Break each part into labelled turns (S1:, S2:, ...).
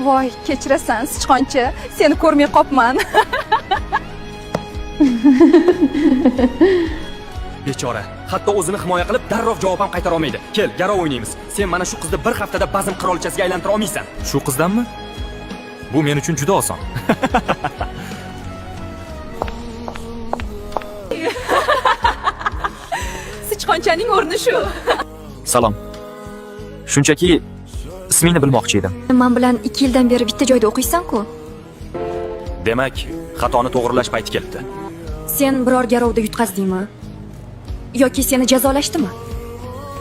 S1: Voy, kechirasan, sichqonchi. Seni ko'rmay qopman.
S2: Bechora, hatto o'zini himoya qilib darrov javob ham qaytara olmaydi. Kel, garov o'ynaymiz. Sen mana shu qizni bir haftada bazm qirolichasiga aylantira olmaysan. Shu qizdanmi? Bu men uchun juda oson.
S1: Sichqonchaning o'rni shu.
S2: Salom. Shunchaki ismingni bilmoqchi edim.
S3: Men bilan 2 yildan beri bitta joyda o'qiysan-ku.
S2: Demak, xatoni to'g'rilash payti kelibdi.
S3: Sen biror garovda yutqazdingmi? Yoki seni jazolashdimi?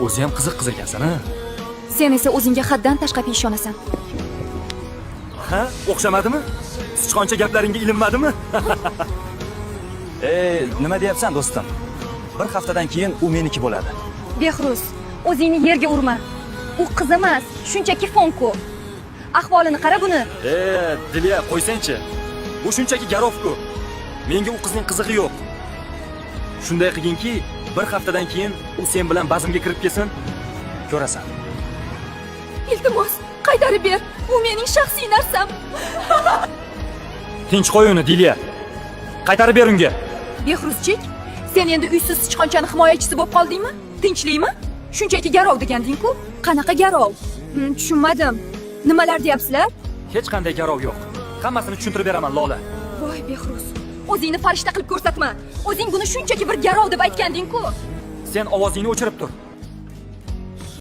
S2: O'zi ham qiziq ekansan-a?
S3: Sen esa o'zingga haddan tashqari ishonasan.
S2: Ha? O'xshamadimi? Sichqoncha gaplaringga ilinmadimi? Nima deyapsan, do'stim? Bir haftadan keyin u meniki bo'ladi.
S1: Behruz, o'zingni yerga urma. U qiz emas, shunchaki fonku. Ahvolini qara buni.
S2: Dilya, qo'ysang-chi. Bu shunchaki garov-ku. Menga u qizning qizig'i yo'q. Shunday qilginki, bir haftadan keyin u sen bilan bazmga kirib kelsin. Ko'rasan.
S1: Iltimos, qaytarib ber. U mening shaxsiy narsam.
S2: Tinch qo'y uni, Dilya. Qaytarib ber unga.
S1: Behruzchik, sen endi uysiz sichqonchani himoyachisi bo'lib qoldingmi? Tinchlikmi? Shunchaki garov deganding-ku. Qanaqa garov? Tushunmadim. Nimalar deyapsizlar?
S2: Hech qanday garov yo'q. Hammasini tushuntirib beraman, Lola.
S1: Voy Behruz, o'zingni farishta qilib ko'rsatma. O'zing buni shunchaki bir garov deb aytganding-ku.
S2: Sen ovozingni o'chirib tur.